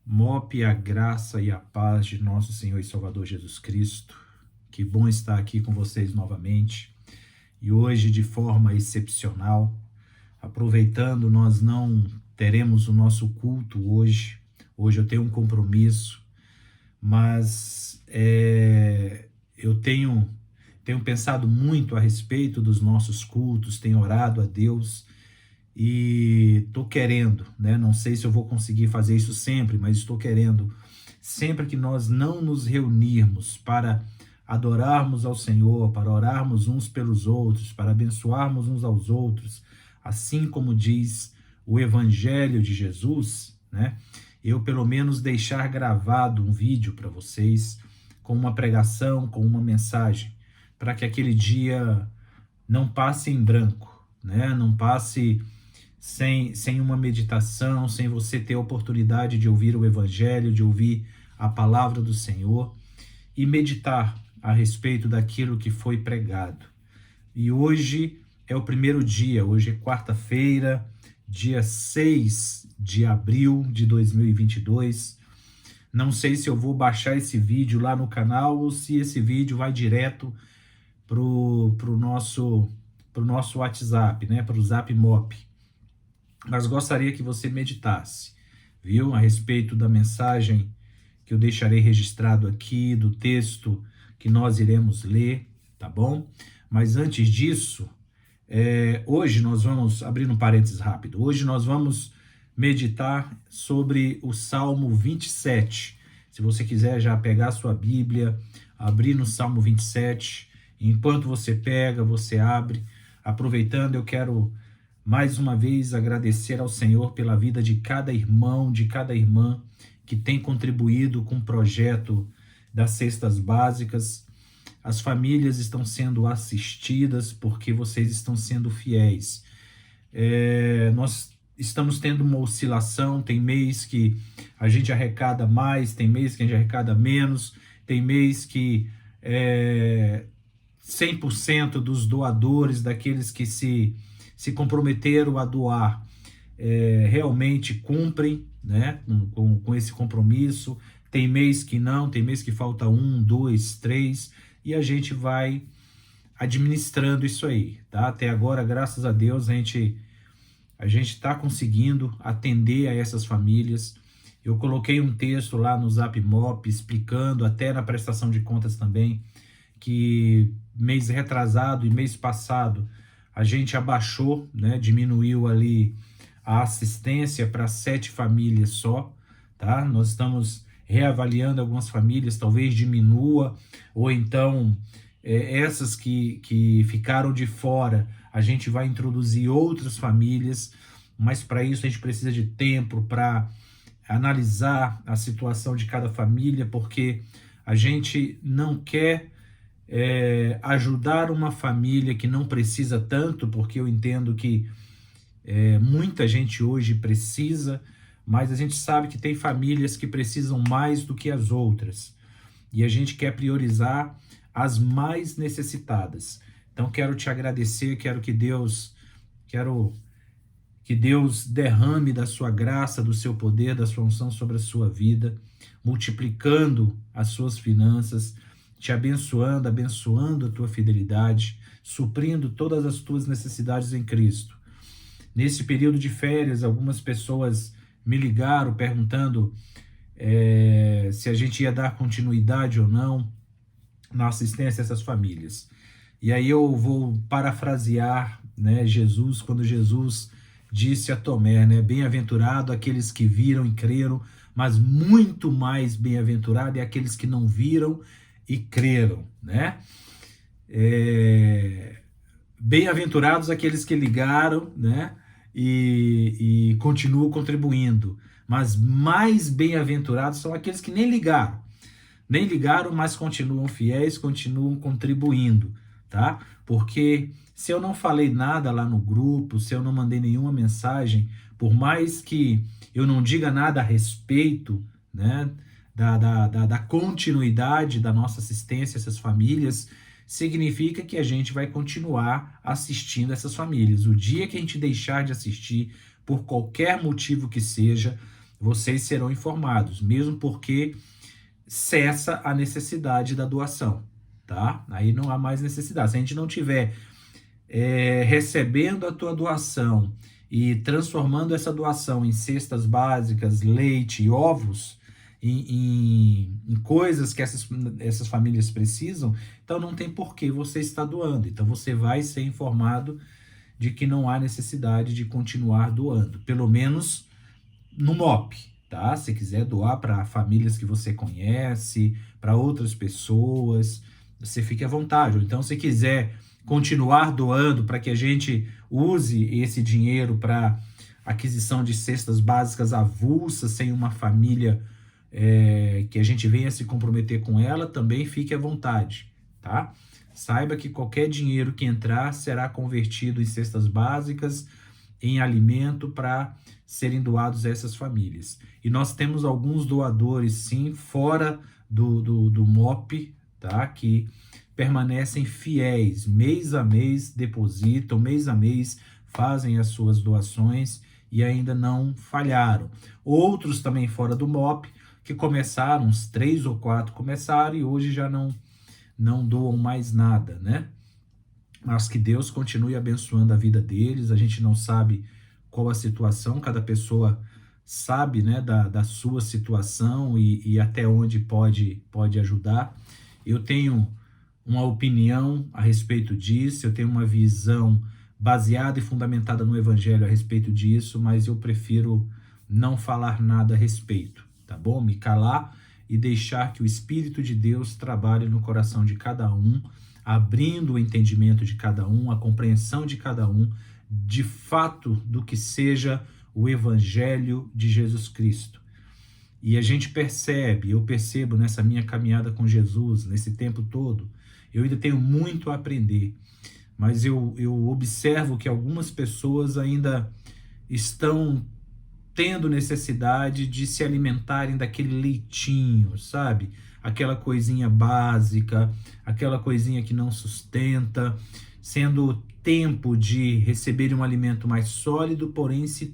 MOP, a graça e a paz de nosso Senhor e Salvador Jesus Cristo. Que bom estar aqui com vocês novamente. E hoje, de forma excepcional, aproveitando, nós não teremos o nosso culto hoje. Hoje eu tenho um compromisso, mas eu tenho pensado muito a respeito dos nossos cultos, tenho orado a Deus e estou querendo, né? Não sei se eu vou conseguir fazer isso sempre, mas estou querendo, sempre que nós não nos reunirmos para adorarmos ao Senhor, para orarmos uns pelos outros, para abençoarmos uns aos outros, assim como diz o Evangelho de Jesus, né? Eu pelo menos deixar gravado um vídeo para vocês, com uma pregação, com uma mensagem, para que aquele dia não passe em branco, né? Não passe sem uma meditação, sem você ter a oportunidade de ouvir o Evangelho, de ouvir a palavra do Senhor e meditar a respeito daquilo que foi pregado. E hoje é o primeiro dia, hoje é quarta-feira, dia 6 de abril de 2022. Não sei se eu vou baixar esse vídeo lá no canal ou se esse vídeo vai direto pro nosso WhatsApp, né, pro Zap Mop. Mas gostaria que você meditasse, viu? A respeito da mensagem que eu deixarei registrado aqui, do texto que nós iremos ler, tá bom? Mas antes disso, hoje nós vamos, abrindo um parênteses rápido, hoje nós vamos meditar sobre o Salmo 27. Se você quiser já pegar a sua Bíblia, abrir no Salmo 27, enquanto você pega, você abre. Aproveitando, eu quero mais uma vez agradecer ao Senhor pela vida de cada irmão, de cada irmã que tem contribuído com o projeto das cestas básicas. As famílias estão sendo assistidas porque vocês estão sendo fiéis. Nós estamos tendo uma oscilação, tem mês que a gente arrecada mais, tem mês que a gente arrecada menos, tem mês que 100% dos doadores, daqueles que se comprometeram a doar, realmente cumprem, né, com esse compromisso. Tem mês que não, tem mês que falta 1, 2, 3, e a gente vai administrando isso aí, tá? Até agora, graças a Deus, a gente está conseguindo atender a essas famílias. Eu coloquei um texto lá no Zap Mop explicando, até na prestação de contas também, que mês retrasado e mês passado a gente abaixou, né, diminuiu ali a assistência para 7 famílias só, tá? Nós estamos reavaliando algumas famílias, talvez diminua, ou então essas que ficaram de fora, a gente vai introduzir outras famílias, mas para isso a gente precisa de tempo para analisar a situação de cada família, porque a gente não quer ajudar uma família que não precisa tanto, porque eu entendo que muita gente hoje precisa, mas a gente sabe que tem famílias que precisam mais do que as outras, e a gente quer priorizar as mais necessitadas. Então quero te agradecer, quero que Deus derrame da sua graça, do seu poder, da sua unção sobre a sua vida, multiplicando as suas finanças, te abençoando, abençoando a tua fidelidade, suprindo todas as tuas necessidades em Cristo. Nesse período de férias, algumas pessoas me ligaram perguntando se a gente ia dar continuidade ou não na assistência a essas famílias. E aí eu vou parafrasear, né, Jesus, quando Jesus disse a Tomé, né, bem-aventurado aqueles que viram e creram, mas muito mais bem-aventurado é aqueles que não viram e creram, né? Bem-aventurados aqueles que ligaram, né, e continuam contribuindo, mas mais bem-aventurados são aqueles que nem ligaram, mas continuam fiéis, continuam contribuindo, tá? Porque se eu não falei nada lá no grupo, se eu não mandei nenhuma mensagem, por mais que eu não diga nada a respeito, né, da continuidade da nossa assistência a essas famílias, significa que a gente vai continuar assistindo essas famílias. O dia que a gente deixar de assistir, por qualquer motivo que seja, vocês serão informados, mesmo porque cessa a necessidade da doação, tá? Aí não há mais necessidade. Se a gente não tiver recebendo a tua doação e transformando essa doação em cestas básicas, leite e ovos, em coisas que essas famílias precisam, então não tem por que você estar doando. Então você vai ser informado de que não há necessidade de continuar doando, pelo menos no MOP, tá? Se quiser doar para famílias que você conhece, para outras pessoas, você fique à vontade. Ou então, se quiser continuar doando para que a gente use esse dinheiro para aquisição de cestas básicas avulsas, sem uma família que a gente venha se comprometer com ela, também fique à vontade, tá? Saiba que qualquer dinheiro que entrar será convertido em cestas básicas, em alimento para serem doados a essas famílias. E nós temos alguns doadores, sim, fora do MOP, tá? Que permanecem fiéis, mês a mês depositam, mês a mês fazem as suas doações e ainda não falharam. Outros também fora do MOP, que começaram, uns 3 ou 4 começaram e hoje já não doam mais nada, né? Mas que Deus continue abençoando a vida deles. A gente não sabe qual a situação, cada pessoa sabe, né, da sua situação e até onde pode ajudar. Eu tenho uma opinião a respeito disso, eu tenho uma visão baseada e fundamentada no Evangelho a respeito disso, mas eu prefiro não falar nada a respeito, tá bom? Me calar e deixar que o Espírito de Deus trabalhe no coração de cada um, abrindo o entendimento de cada um, a compreensão de cada um, de fato do que seja o Evangelho de Jesus Cristo. E a gente percebe, eu percebo nessa minha caminhada com Jesus, nesse tempo todo, eu ainda tenho muito a aprender, mas eu observo que algumas pessoas ainda estão tendo necessidade de se alimentarem daquele leitinho, sabe? Aquela coisinha básica, aquela coisinha que não sustenta, sendo tempo de receberem um alimento mais sólido, porém se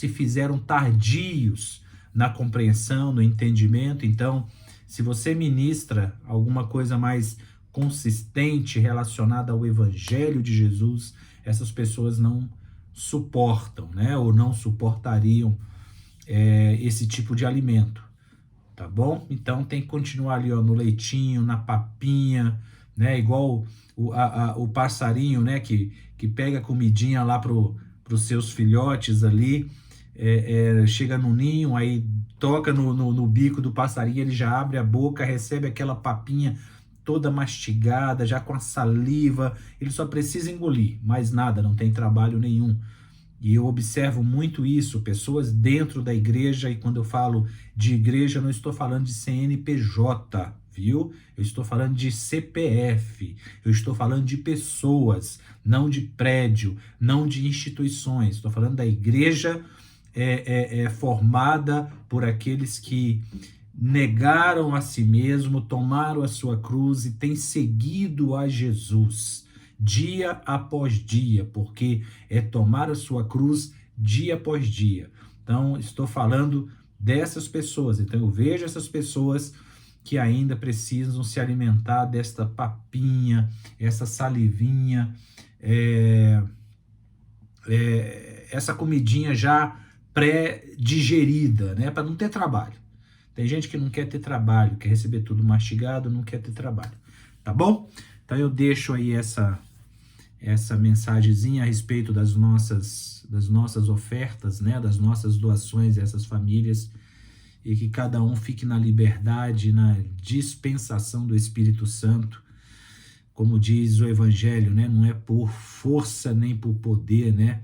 fizeram tardios na compreensão, no entendimento. Então, se você ministra alguma coisa mais consistente relacionada ao Evangelho de Jesus, essas pessoas não suportam, né? Ou não suportariam esse tipo de alimento, tá bom? Então tem que continuar ali, ó, no leitinho, na papinha, né? Igual o passarinho, né? Que pega comidinha lá pros seus filhotes ali, chega no ninho, aí toca no bico do passarinho, ele já abre a boca, recebe aquela papinha toda mastigada, já com a saliva, ele só precisa engolir, mais nada, não tem trabalho nenhum. E eu observo muito isso, pessoas dentro da igreja, e quando eu falo de igreja, eu não estou falando de CNPJ, viu? Eu estou falando de CPF, eu estou falando de pessoas, não de prédio, não de instituições, estou falando da igreja formada por aqueles que negaram a si mesmo, tomaram a sua cruz e têm seguido a Jesus dia após dia, porque é tomar a sua cruz dia após dia. Então, estou falando dessas pessoas. Então, eu vejo essas pessoas que ainda precisam se alimentar desta papinha, essa salivinha, essa comidinha já pré-digerida, né, para não ter trabalho. Tem gente que não quer ter trabalho, quer receber tudo mastigado, não quer ter trabalho. Tá bom? Então eu deixo aí essa mensagenzinha a respeito das nossas ofertas, né, das nossas doações a essas famílias, e que cada um fique na liberdade, na dispensação do Espírito Santo, como diz o Evangelho, né, não é por força nem por poder, né,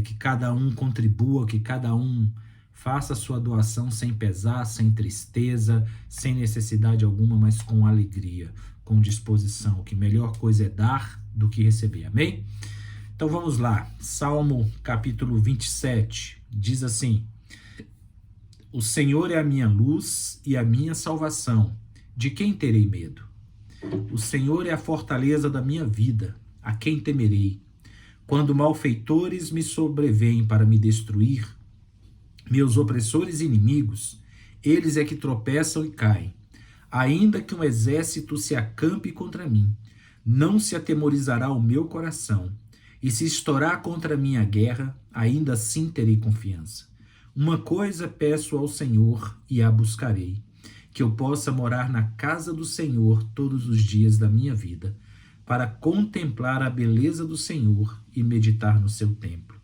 que cada um contribua, que cada um faça a sua doação sem pesar, sem tristeza, sem necessidade alguma, mas com alegria, com disposição, que melhor coisa é dar do que receber, amém? Então vamos lá, Salmo capítulo 27, diz assim: o Senhor é a minha luz e a minha salvação, de quem terei medo? O Senhor é a fortaleza da minha vida, a quem temerei? Quando malfeitores me sobrevêm para me destruir, Meus opressores e inimigos, eles é que tropeçam e caem. Ainda que um exército se acampe contra mim, não se atemorizará o meu coração. E se estourar contra mim a guerra, ainda assim terei confiança. Uma coisa peço ao Senhor e a buscarei, que eu possa morar na casa do Senhor todos os dias da minha vida, para contemplar a beleza do Senhor e meditar no seu templo.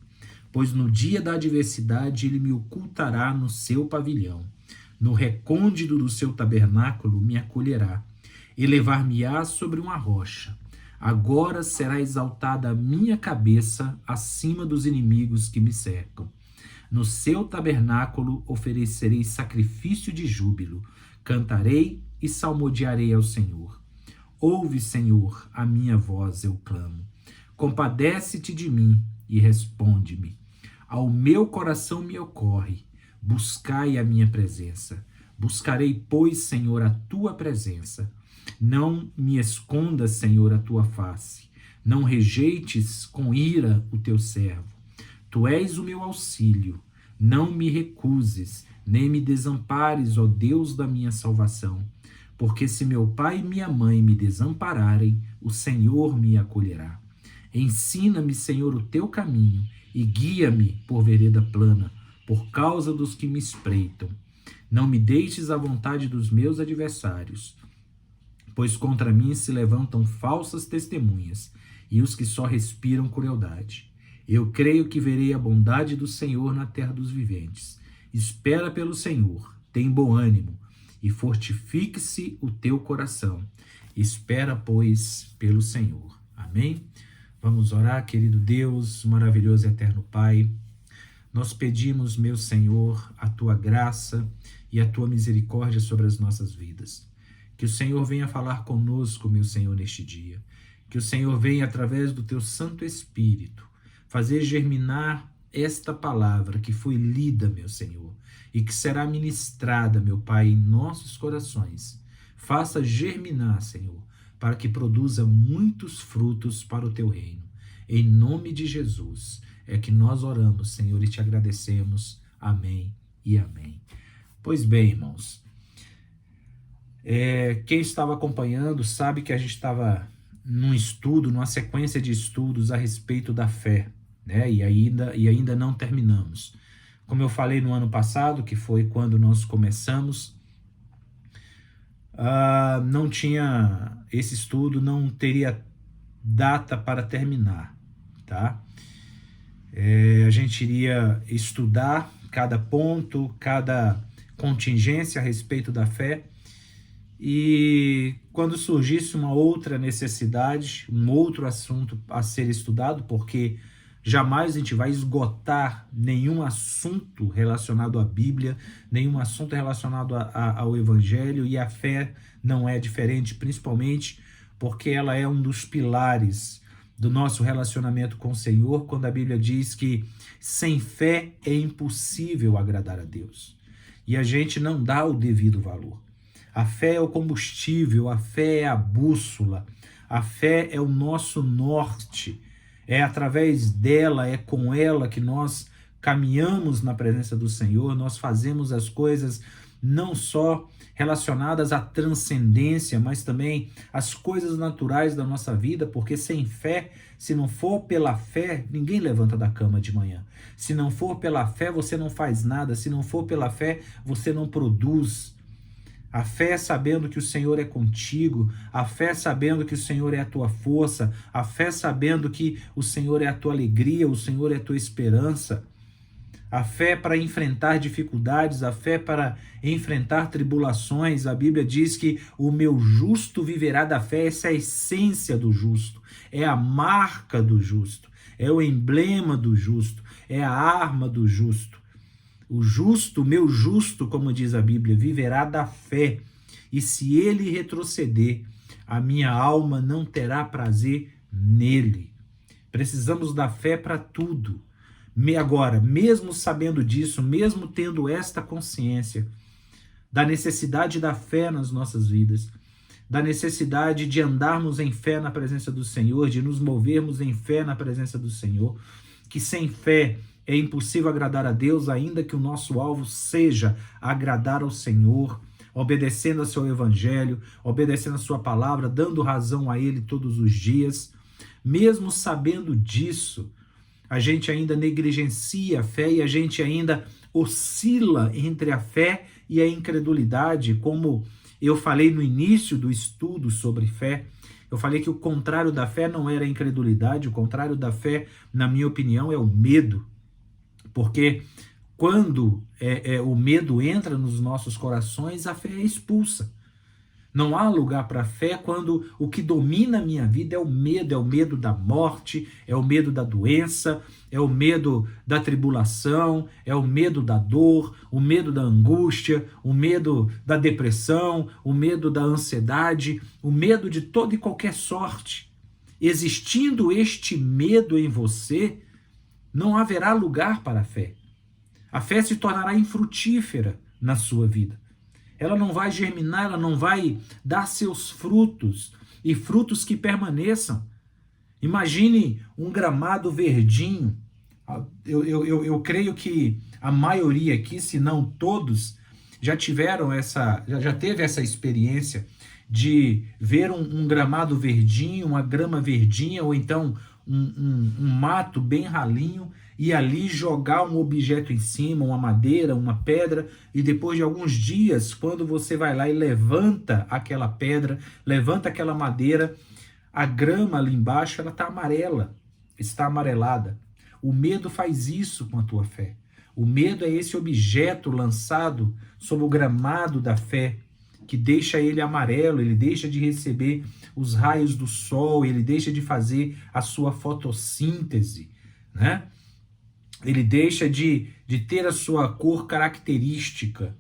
Pois no dia da adversidade ele me ocultará no seu pavilhão, no recôndito do seu tabernáculo me acolherá, elevar-me-á sobre uma rocha. Agora será exaltada a minha cabeça acima dos inimigos que me cercam. No seu tabernáculo oferecerei sacrifício de júbilo, cantarei e salmodiarei ao Senhor. Ouve, Senhor, a minha voz, eu clamo. Compadece-te de mim e responde-me. Ao meu coração me ocorre, buscai a minha presença. Buscarei, pois, Senhor, a tua presença. Não me escondas, Senhor, a tua face. Não rejeites com ira o teu servo. Tu és o meu auxílio. Não me recuses, nem me desampares, ó Deus da minha salvação. Porque se meu pai e minha mãe me desampararem, o Senhor me acolherá. Ensina-me, Senhor, o teu caminho e guia-me por vereda plana, por causa dos que me espreitam. Não me deixes à vontade dos meus adversários, pois contra mim se levantam falsas testemunhas e os que só respiram crueldade. Eu creio que verei a bondade do Senhor na terra dos viventes. Espera pelo Senhor, tem bom ânimo, e fortifique-se o teu coração. Espera, pois, pelo Senhor. Amém? Vamos orar, querido Deus, maravilhoso e eterno Pai. Nós pedimos, meu Senhor, a tua graça e a tua misericórdia sobre as nossas vidas. Que o Senhor venha falar conosco, meu Senhor, neste dia. Que o Senhor venha, através do teu Santo Espírito, fazer germinar esta palavra que foi lida, meu Senhor, e que será ministrada, meu Pai, em nossos corações. Faça germinar, Senhor, para que produza muitos frutos para o teu reino. Em nome de Jesus é que nós oramos, Senhor, e te agradecemos. Amém e amém. Pois bem, irmãos, quem estava acompanhando sabe que a gente estava num estudo, numa sequência de estudos a respeito da fé, né? E ainda não terminamos. Como eu falei no ano passado, que foi quando nós começamos, não tinha esse estudo, não teria data para terminar, tá? A gente iria estudar cada ponto, cada contingência a respeito da fé, e quando surgisse uma outra necessidade, um outro assunto a ser estudado, porque jamais a gente vai esgotar nenhum assunto relacionado à Bíblia, nenhum assunto relacionado ao Evangelho, e a fé não é diferente, principalmente porque ela é um dos pilares do nosso relacionamento com o Senhor, quando a Bíblia diz que sem fé é impossível agradar a Deus. E a gente não dá o devido valor. A fé é o combustível, a fé é a bússola, a fé é o nosso norte. É através dela, é com ela que nós caminhamos na presença do Senhor, nós fazemos as coisas não só relacionadas à transcendência, mas também às coisas naturais da nossa vida, porque sem fé, se não for pela fé, ninguém levanta da cama de manhã. Se não for pela fé, você não faz nada. Se não for pela fé, você não produz. A fé sabendo que o Senhor é contigo, a fé sabendo que o Senhor é a tua força, a fé sabendo que o Senhor é a tua alegria, o Senhor é a tua esperança, a fé para enfrentar dificuldades, a fé para enfrentar tribulações. A Bíblia diz que o meu justo viverá da fé. Essa é a essência do justo, é a marca do justo, é o emblema do justo, é a arma do justo. O justo, meu justo, como diz a Bíblia, viverá da fé, e se ele retroceder, a minha alma não terá prazer nele. Precisamos da fé para tudo. Agora, mesmo sabendo disso, mesmo tendo esta consciência da necessidade da fé nas nossas vidas, da necessidade de andarmos em fé na presença do Senhor, de nos movermos em fé na presença do Senhor, que sem fé é impossível agradar a Deus, ainda que o nosso alvo seja agradar ao Senhor, obedecendo ao seu evangelho, obedecendo a sua palavra, dando razão a ele todos os dias. Mesmo sabendo disso, a gente ainda negligencia a fé e a gente ainda oscila entre a fé e a incredulidade, como eu falei no início do estudo sobre fé. Eu falei que o contrário da fé não era a incredulidade, o contrário da fé, na minha opinião, é o medo. Porque quando o medo entra nos nossos corações, a fé é expulsa. Não há lugar para a fé quando o que domina a minha vida é o medo da morte, é o medo da doença, é o medo da tribulação, é o medo da dor, o medo da angústia, o medo da depressão, o medo da ansiedade, o medo de toda e qualquer sorte. Existindo este medo em você, não haverá lugar para a fé. A fé se tornará infrutífera na sua vida. Ela não vai germinar, ela não vai dar seus frutos, e frutos que permaneçam. Imagine um gramado verdinho. Eu creio que a maioria aqui, se não todos, já teve essa experiência de ver um gramado verdinho, uma grama verdinha, ou então um mato bem ralinho, e ali jogar um objeto em cima, uma madeira, uma pedra, e depois de alguns dias, quando você vai lá e levanta aquela pedra, levanta aquela madeira, a grama ali embaixo ela está amarela, está amarelada. O medo faz isso com a tua fé. O medo é esse objeto lançado sobre o gramado da fé, que deixa ele amarelo, ele deixa de receber os raios do sol, ele deixa de fazer a sua fotossíntese, né? Ele deixa de ter a sua cor característica.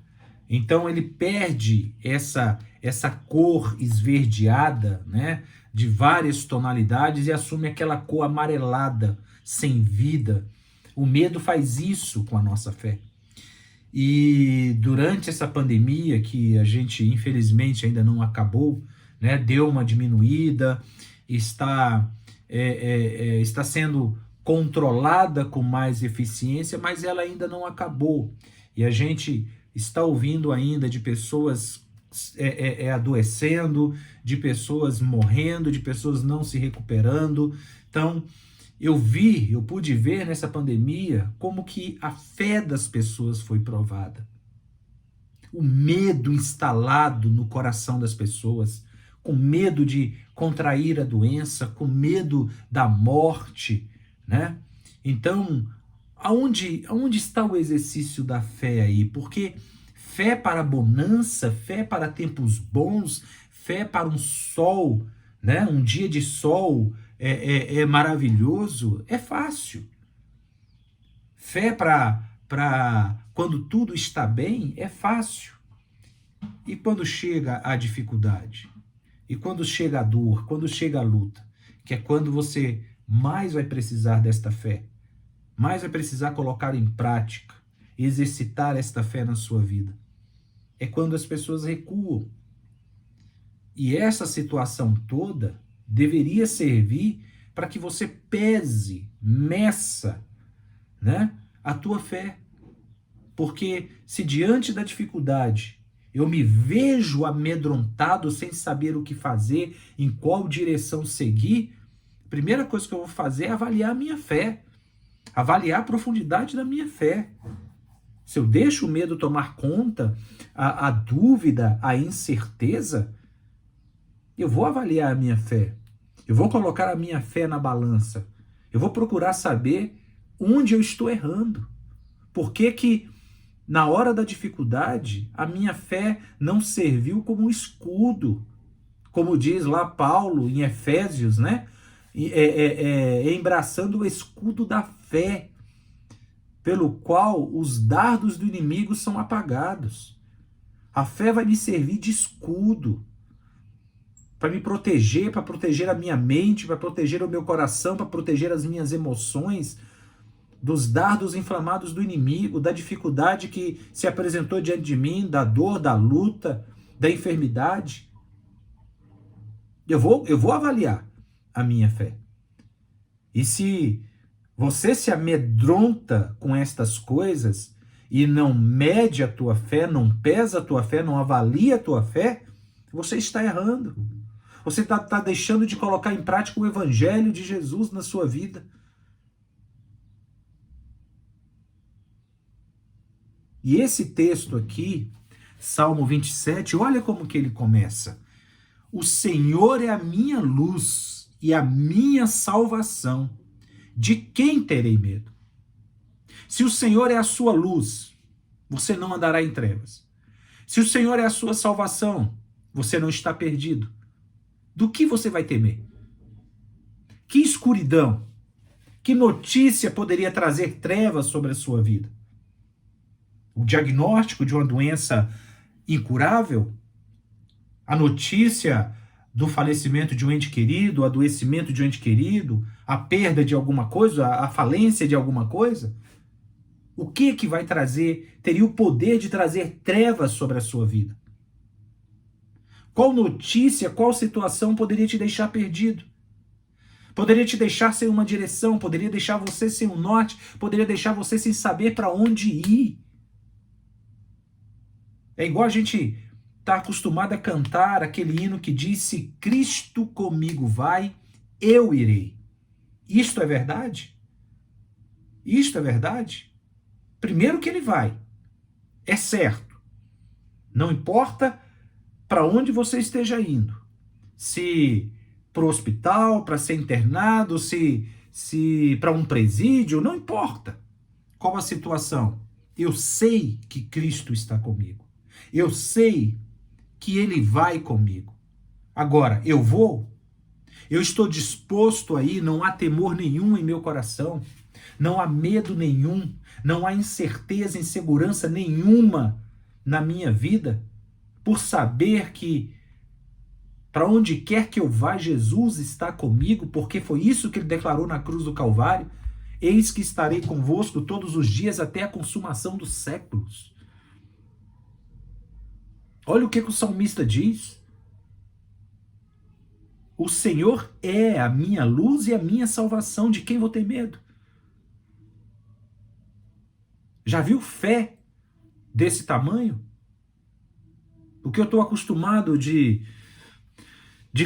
Então ele perde essa cor esverdeada, né, de várias tonalidades, e assume aquela cor amarelada, sem vida. O medo faz isso com a nossa fé. E durante essa pandemia, que a gente infelizmente ainda não acabou, né, deu uma diminuída, está sendo controlada com mais eficiência, mas ela ainda não acabou. E a gente está ouvindo ainda de pessoas adoecendo, de pessoas morrendo, de pessoas não se recuperando. Então, eu pude ver nessa pandemia como que a fé das pessoas foi provada. O medo instalado no coração das pessoas, com medo de contrair a doença, com medo da morte, né? Então, aonde está o exercício da fé aí? Porque fé para bonança, fé para tempos bons, fé para um sol, né? Um dia de sol maravilhoso, é fácil. Fé para quando tudo está bem, é fácil. E quando chega a dificuldade? E quando chega a dor? Quando chega a luta? Que é quando você mais vai precisar desta fé, mais vai precisar colocar em prática, exercitar esta fé na sua vida. É quando as pessoas recuam. E essa situação toda deveria servir para que você pese, meça, né, a tua fé. Porque se diante da dificuldade eu me vejo amedrontado, sem saber o que fazer, em qual direção seguir, a primeira coisa que eu vou fazer é avaliar a minha fé, avaliar a profundidade da minha fé. Se eu deixo o medo tomar conta, a dúvida, a incerteza, eu vou avaliar a minha fé. Eu vou colocar a minha fé na balança. Eu vou procurar saber onde eu estou errando. Por que na hora da dificuldade a minha fé não serviu como um escudo? Como diz lá Paulo em Efésios, né? Embraçando o escudo da fé, pelo qual os dardos do inimigo são apagados. A fé vai me servir de escudo, para me proteger, para proteger a minha mente, para proteger o meu coração, para proteger as minhas emoções dos dardos inflamados do inimigo, da dificuldade que se apresentou diante de mim, da dor, da luta, da enfermidade. Eu vou avaliar a minha fé. E se você se amedronta com estas coisas e não mede a tua fé, não pesa a tua fé, não avalia a tua fé, você está errando. Você está deixando de colocar em prática o evangelho de Jesus na sua vida. E esse texto aqui, Salmo 27, olha como que ele começa. O Senhor é a minha luz e a minha salvação. De quem terei medo? Se o Senhor é a sua luz, você não andará em trevas. Se o Senhor é a sua salvação, você não está perdido. Do que você vai temer? Que escuridão, que notícia poderia trazer trevas sobre a sua vida? O diagnóstico de uma doença incurável? A notícia do falecimento de um ente querido, o adoecimento de um ente querido, a perda de alguma coisa, a falência de alguma coisa? O que vai trazer, teria o poder de trazer trevas sobre a sua vida? Qual notícia, qual situação poderia te deixar perdido? Poderia te deixar sem uma direção, poderia deixar você sem um norte, poderia deixar você sem saber para onde ir. É igual a gente está acostumado a cantar aquele hino que diz: se Cristo comigo vai, eu irei. Isto é verdade? Isto é verdade? Primeiro que ele vai, é certo. Não importa para onde você esteja indo. Se para o hospital, para ser internado, se para um presídio, não importa qual a situação. Eu sei que Cristo está comigo. Eu sei que ele vai comigo. Agora, eu vou? Eu estou disposto a ir, não há temor nenhum em meu coração, não há medo nenhum, não há incerteza, insegurança nenhuma na minha vida, por saber que para onde quer que eu vá, Jesus está comigo, porque foi isso que ele declarou na cruz do Calvário: eis que estarei convosco todos os dias até a consumação dos séculos. Olha o que o salmista diz. O Senhor é a minha luz e a minha salvação. De quem vou ter medo? Já viu fé desse tamanho? O que eu estou acostumado de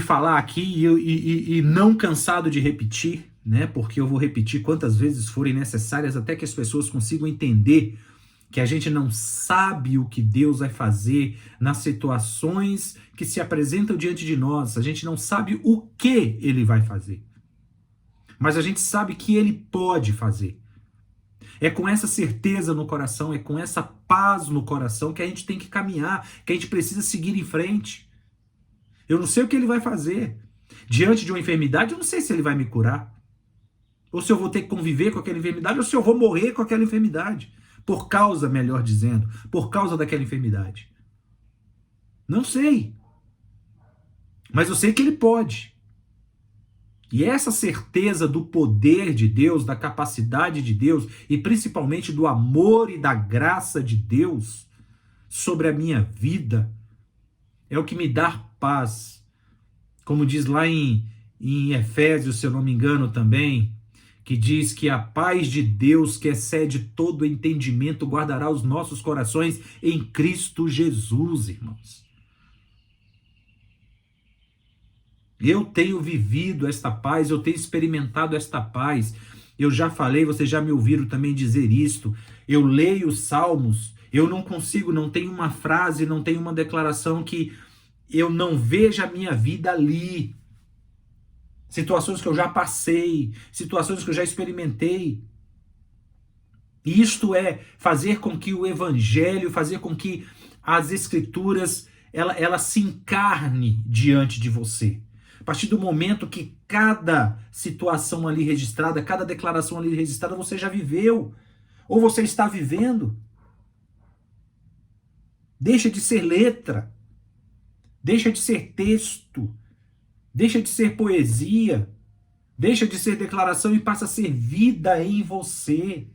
falar aqui e não cansado de repetir, né? Porque eu vou repetir quantas vezes forem necessárias até que as pessoas consigam entender que a gente não sabe o que Deus vai fazer nas situações que se apresentam diante de nós. A gente não sabe o que ele vai fazer. Mas a gente sabe que ele pode fazer. É com essa certeza no coração, é com essa paz no coração que a gente tem que caminhar, que a gente precisa seguir em frente. Eu não sei o que ele vai fazer. Diante de uma enfermidade, eu não sei se ele vai me curar. Ou se eu vou ter que conviver com aquela enfermidade, ou se eu vou morrer com aquela enfermidade. Por causa, melhor dizendo, por causa daquela enfermidade. Não sei. Mas eu sei que ele pode. E essa certeza do poder de Deus, da capacidade de Deus e principalmente do amor e da graça de Deus sobre a minha vida é o que me dá paz. Como diz lá em Efésios, se eu não me engano também, que diz que a paz de Deus, que excede todo entendimento, guardará os nossos corações em Cristo Jesus, irmãos. Eu tenho vivido esta paz, eu tenho experimentado esta paz. Eu já falei, vocês já me ouviram também dizer isto. Eu leio os Salmos, eu não consigo, não tem uma frase, não tem uma declaração que eu não veja a minha vida ali. Situações que eu já passei, situações que eu já experimentei. Isto é fazer com que o Evangelho, fazer com que as Escrituras, ela se encarne diante de você. A partir do momento que cada situação ali registrada, cada declaração ali registrada, você já viveu, ou você está vivendo. Deixa de ser letra, deixa de ser texto, deixa de ser poesia, deixa de ser declaração e passa a ser vida em você.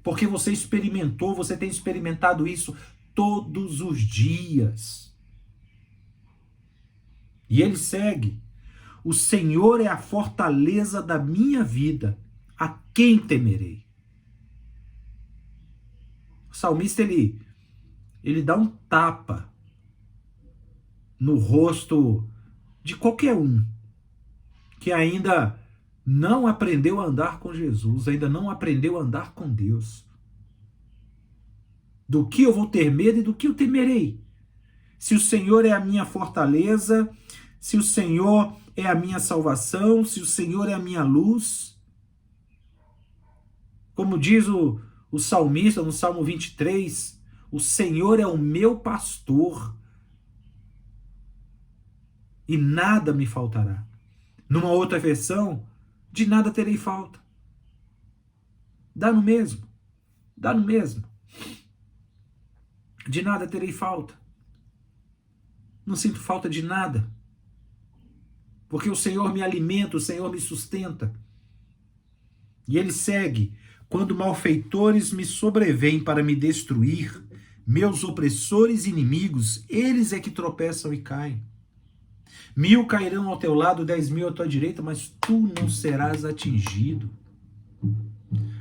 Porque você experimentou, você tem experimentado isso todos os dias. E ele segue. O Senhor é a fortaleza da minha vida. A quem temerei? O salmista, ele dá um tapa no rosto de qualquer um que ainda não aprendeu a andar com Jesus, ainda não aprendeu a andar com Deus. Do que eu vou ter medo e do que eu temerei? Se o Senhor é a minha fortaleza, se o Senhor é a minha salvação, se o Senhor é a minha luz. Como diz o salmista no Salmo 23, o Senhor é o meu pastor e nada me faltará. Numa outra versão, de nada terei falta. Dá no mesmo. Dá no mesmo. De nada terei falta. Não sinto falta de nada. Porque o Senhor me alimenta, o Senhor me sustenta. E ele segue: quando malfeitores me sobrevêm para me destruir, meus opressores e inimigos, eles é que tropeçam e caem. 1000 cairão ao teu lado, 10.000 à tua direita, mas tu não serás atingido.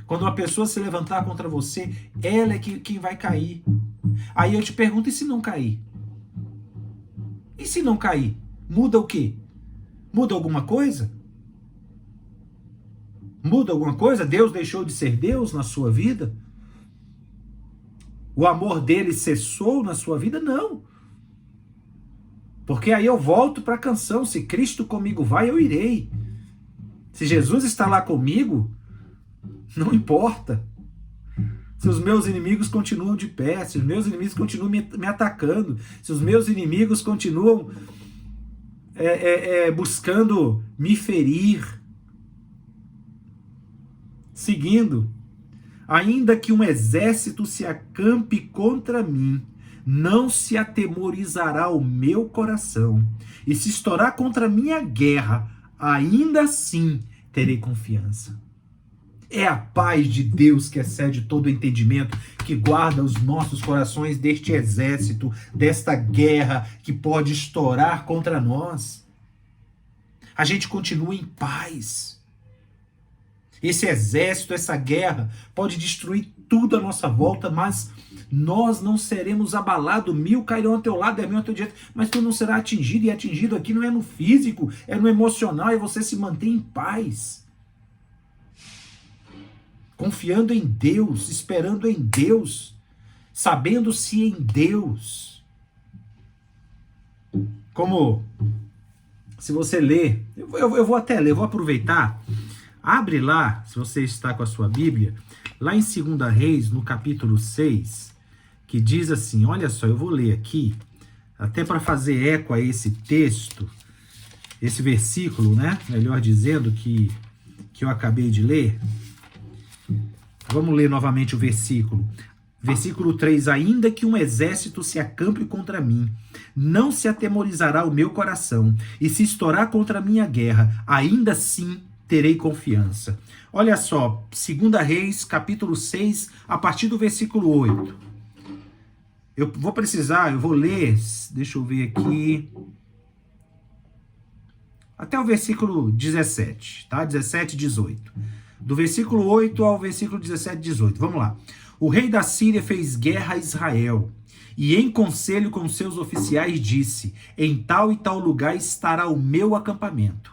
Quando uma pessoa se levantar contra você, ela é quem vai cair. Aí eu te pergunto, e se não cair? E se não cair? Muda o quê? Muda alguma coisa? Muda alguma coisa? Deus deixou de ser Deus na sua vida? O amor dele cessou na sua vida? Não. Porque aí eu volto para a canção: se Cristo comigo vai, eu irei. Se Jesus está lá comigo, não importa. Se os meus inimigos continuam de pé, se os meus inimigos continuam me atacando, se os meus inimigos continuam buscando me ferir. Seguindo: ainda que um exército se acampe contra mim, não se atemorizará o meu coração, e se estourar contra a minha guerra, ainda assim terei confiança. É a paz de Deus que excede todo entendimento, que guarda os nossos corações deste exército, desta guerra que pode estourar contra nós. A gente continua em paz. Esse exército, essa guerra, pode destruir tudo à nossa volta, mas nós não seremos abalados. 1000 cairão ao teu lado, 10.000 ao teu direito, mas tu não será atingido. E atingido aqui não é no físico, é no emocional, e você se mantém em paz. Confiando em Deus, esperando em Deus, sabendo-se em Deus. Como, se você ler, eu vou até ler, eu vou aproveitar. Abre lá, se você está com a sua Bíblia, lá em 2 Reis, no capítulo 6, que diz assim, olha só, eu vou ler aqui, até para fazer eco a esse texto, esse versículo, né? Melhor dizendo, que eu acabei de ler. Vamos ler novamente o versículo. Versículo 3, ainda que um exército se acampe contra mim, não se atemorizará o meu coração, e se estourar contra a minha guerra, ainda assim terei confiança. Olha só, 2 Reis, capítulo 6, a partir do versículo 8. Eu vou ler, deixa eu ver aqui, até o versículo 17, tá? 17 e 18. Do versículo 8 ao versículo 17 e 18. Vamos lá. O rei da Síria fez guerra a Israel, e em conselho com seus oficiais disse, em tal e tal lugar estará o meu acampamento.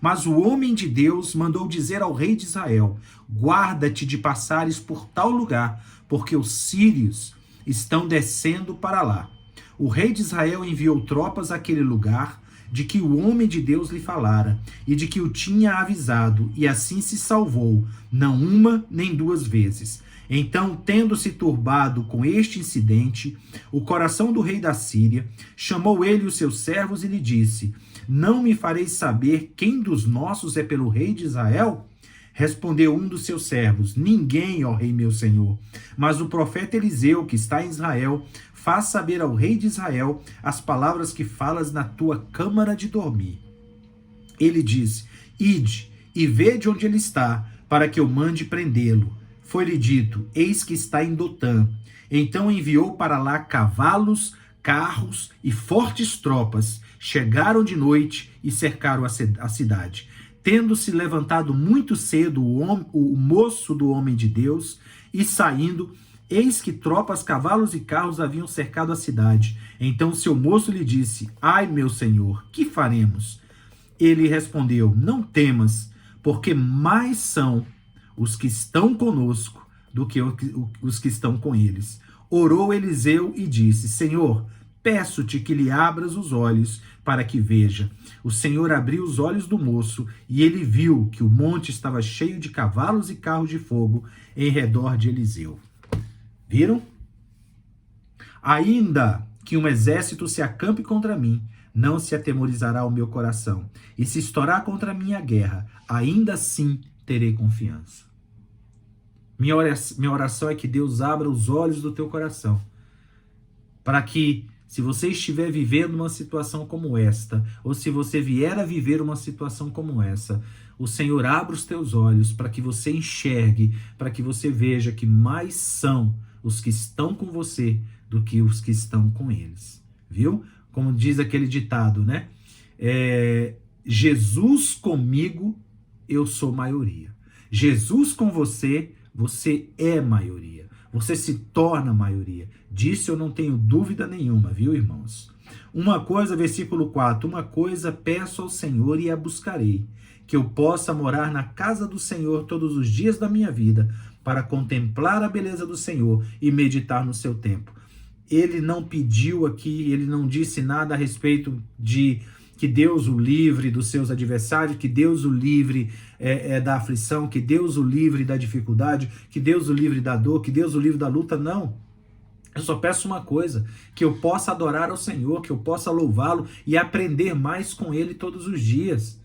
Mas o homem de Deus mandou dizer ao rei de Israel, guarda-te de passares por tal lugar, porque os sírios estão descendo para lá. O rei de Israel enviou tropas àquele lugar, de que o homem de Deus lhe falara, e de que o tinha avisado, e assim se salvou, não uma nem duas vezes. Então, tendo-se turbado com este incidente, o coração do rei da Síria, chamou ele os seus servos e lhe disse, não me fareis saber quem dos nossos é pelo rei de Israel? Respondeu um dos seus servos, ninguém, ó rei meu senhor, mas o profeta Eliseu, que está em Israel, faz saber ao rei de Israel as palavras que falas na tua câmara de dormir. Ele disse, ide e vede onde ele está, para que eu mande prendê-lo. Foi-lhe dito, eis que está em Dotã. Então enviou para lá cavalos, carros e fortes tropas chegaram de noite e cercaram a cidade. Tendo-se levantado muito cedo o moço do homem de Deus e saindo, eis que tropas, cavalos e carros haviam cercado a cidade. Então seu moço lhe disse: ai, meu senhor, que faremos? Ele respondeu: não temas, porque mais são os que estão conosco do que os que estão com eles. Orou Eliseu e disse: Senhor, peço-te que lhe abras os olhos para que veja. O Senhor abriu os olhos do moço e ele viu que o monte estava cheio de cavalos e carros de fogo em redor de Eliseu. Viram? Ainda que um exército se acampe contra mim, não se atemorizará o meu coração. E se estourar contra mim a guerra, ainda assim terei confiança. Minha oração é que Deus abra os olhos do teu coração, para que, se você estiver vivendo uma situação como esta, ou se você vier a viver uma situação como essa, o Senhor abra os teus olhos para que você enxergue, para que você veja que mais são os que estão com você do que os que estão com eles. Viu? Como diz aquele ditado, né? Jesus comigo, eu sou maioria. Jesus com você, você é maioria. Você se torna maioria. Disso eu não tenho dúvida nenhuma, viu, irmãos? Uma coisa, versículo 4, uma coisa peço ao Senhor e a buscarei, que eu possa morar na casa do Senhor todos os dias da minha vida, para contemplar a beleza do Senhor e meditar no seu templo. Ele não pediu aqui, ele não disse nada a respeito de que Deus o livre dos seus adversários, que Deus o livre da aflição, que Deus o livre da dificuldade, que Deus o livre da dor, que Deus o livre da luta, não. Eu só peço uma coisa, que eu possa adorar ao Senhor, que eu possa louvá-lo e aprender mais com Ele todos os dias.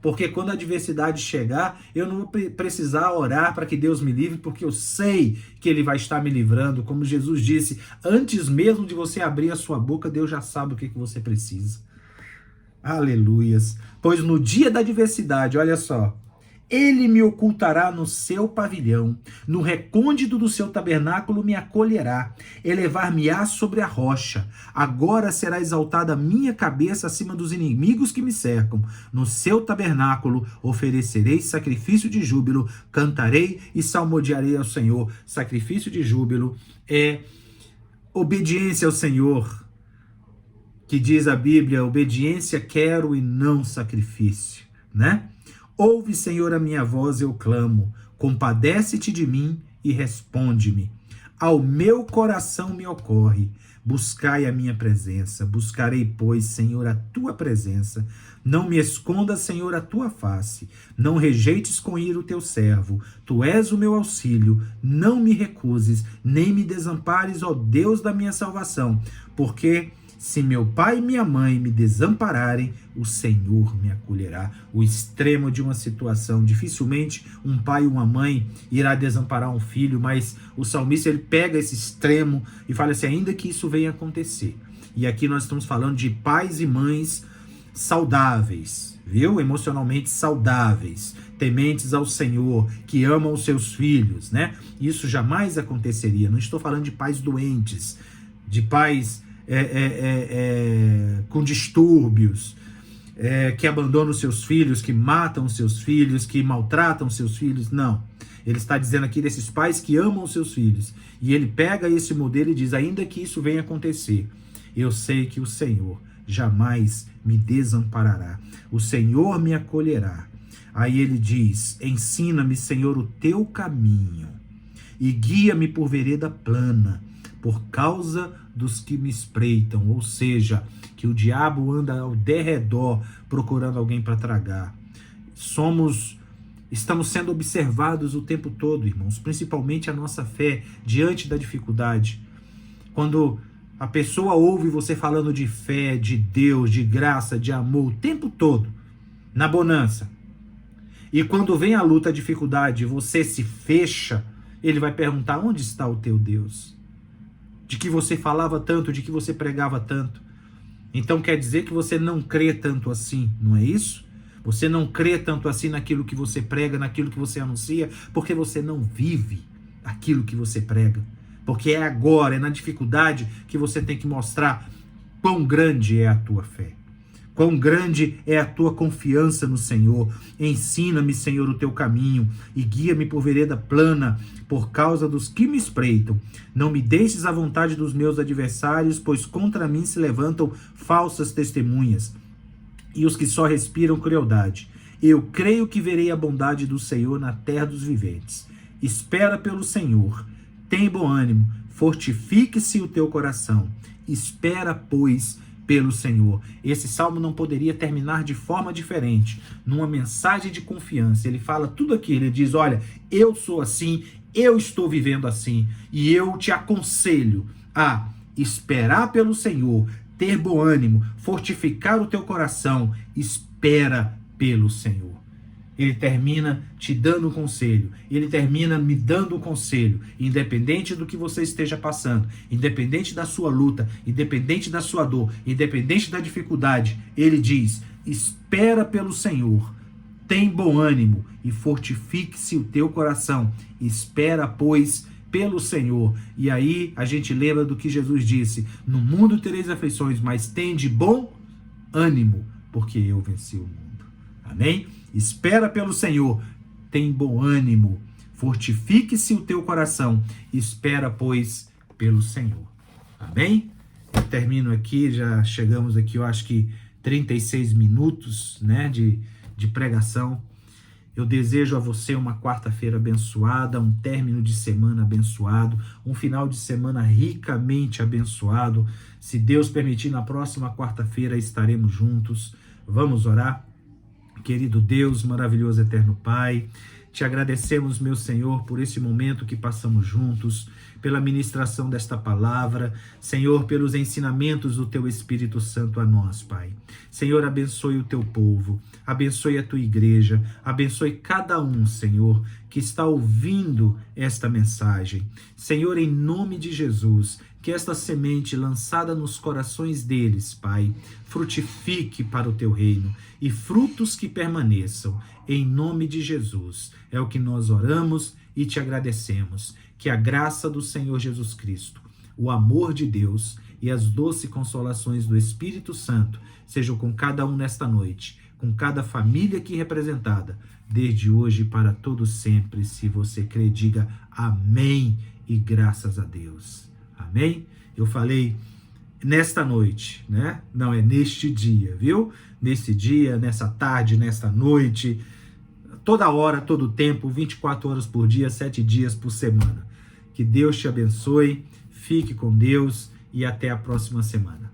Porque quando a adversidade chegar, eu não vou precisar orar para que Deus me livre, porque eu sei que Ele vai estar me livrando. Como Jesus disse, antes mesmo de você abrir a sua boca, Deus já sabe o que você precisa. Aleluias. Pois no dia da adversidade, olha só, Ele me ocultará no seu pavilhão, no recôndito do seu tabernáculo me acolherá, elevar-me-á sobre a rocha. Agora será exaltada a minha cabeça acima dos inimigos que me cercam. No seu tabernáculo oferecerei sacrifício de júbilo, cantarei e salmodiarei ao Senhor. Sacrifício de júbilo é obediência ao Senhor, que diz a Bíblia, obediência quero e não sacrifício, né? Ouve, Senhor, a minha voz, eu clamo, compadece-te de mim e responde-me. Ao meu coração me ocorre, buscai a minha presença, buscarei, pois, Senhor, a tua presença. Não me escondas, Senhor, a tua face, não rejeites com ira o teu servo. Tu és o meu auxílio, não me recuses, nem me desampares, ó Deus da minha salvação, porque se meu pai e minha mãe me desampararem, o Senhor me acolherá. O extremo de uma situação. Dificilmente um pai ou uma mãe irá desamparar um filho, mas o salmista ele pega esse extremo e fala assim, ainda que isso venha acontecer. E aqui nós estamos falando de pais e mães saudáveis, viu? Emocionalmente saudáveis, tementes ao Senhor, que amam os seus filhos, né? Isso jamais aconteceria. Não estou falando de pais doentes, de pais com distúrbios, que abandonam seus filhos, que matam seus filhos, que maltratam seus filhos. Não. Ele está dizendo aqui desses pais que amam seus filhos. E ele pega esse modelo e diz, ainda que isso venha acontecer, eu sei que o Senhor jamais me desamparará. O Senhor me acolherá. Aí ele diz, ensina-me, Senhor, o teu caminho e guia-me por vereda plana, por causa dos que me espreitam, ou seja, que o diabo anda ao derredor procurando alguém para tragar. Estamos sendo observados o tempo todo, irmãos, principalmente a nossa fé diante da dificuldade. Quando a pessoa ouve você falando de fé, de Deus, de graça, de amor, o tempo todo, na bonança. E quando vem a luta, a dificuldade, você se fecha, ele vai perguntar, onde está o teu Deus? De que você falava tanto, de que você pregava tanto. Então quer dizer que você não crê tanto assim, não é isso? Você não crê tanto assim naquilo que você prega, naquilo que você anuncia, porque você não vive aquilo que você prega. porque é agora, é na dificuldade que você tem que mostrar quão grande é a tua fé. Quão grande é a tua confiança no Senhor. Ensina-me, Senhor, o teu caminho e guia-me por vereda plana por causa dos que me espreitam. Não me deixes à vontade dos meus adversários, pois contra mim se levantam falsas testemunhas e os que só respiram crueldade. Eu creio que verei a bondade do Senhor na terra dos viventes. Espera pelo Senhor. Tem bom ânimo. Fortifique-se o teu coração. Espera, pois, pelo Senhor. Esse salmo não poderia terminar de forma diferente, numa mensagem de confiança. Ele fala tudo aquilo, ele diz, olha, eu sou assim, eu estou vivendo assim, e eu te aconselho a esperar pelo Senhor, ter bom ânimo, fortificar o teu coração, espera pelo Senhor. Ele termina te dando um conselho, ele termina me dando um conselho, independente do que você esteja passando, independente da sua luta, independente da sua dor, independente da dificuldade, ele diz, espera pelo Senhor, tem bom ânimo e fortifique-se o teu coração, espera, pois, pelo Senhor. E aí a gente lembra do que Jesus disse, no mundo tereis aflições, mas tende bom ânimo, porque eu venci o mundo. Amém? Espera pelo Senhor, tem bom ânimo, fortifique-se o teu coração, espera, pois, pelo Senhor. Amém? Eu termino aqui, já chegamos aqui, eu acho que 36 minutos, né, de pregação. Eu desejo a você uma quarta-feira abençoada, um término de semana abençoado, um final de semana ricamente abençoado. Se Deus permitir, na próxima quarta-feira estaremos juntos. Vamos orar? Querido Deus, maravilhoso eterno Pai, te agradecemos, meu Senhor, por esse momento que passamos juntos, pela ministração desta palavra, Senhor, pelos ensinamentos do Teu Espírito Santo a nós, Pai. Senhor, abençoe o Teu povo, abençoe a Tua igreja, abençoe cada um, Senhor, que está ouvindo esta mensagem. Senhor, em nome de Jesus, que esta semente lançada nos corações deles, Pai, frutifique para o Teu reino e frutos que permaneçam, em nome de Jesus. É o que nós oramos e te agradecemos. Que a graça do Senhor Jesus Cristo, o amor de Deus e as doces consolações do Espírito Santo sejam com cada um nesta noite, com cada família aqui representada, desde hoje e para todo sempre. Se você crê, diga amém e graças a Deus. Amém? Eu falei nesta noite, né? Não, é neste dia, viu? Nesse dia, nessa tarde, nesta noite, toda hora, todo tempo, 24 horas por dia, 7 dias por semana. Que Deus te abençoe, fique com Deus e até a próxima semana.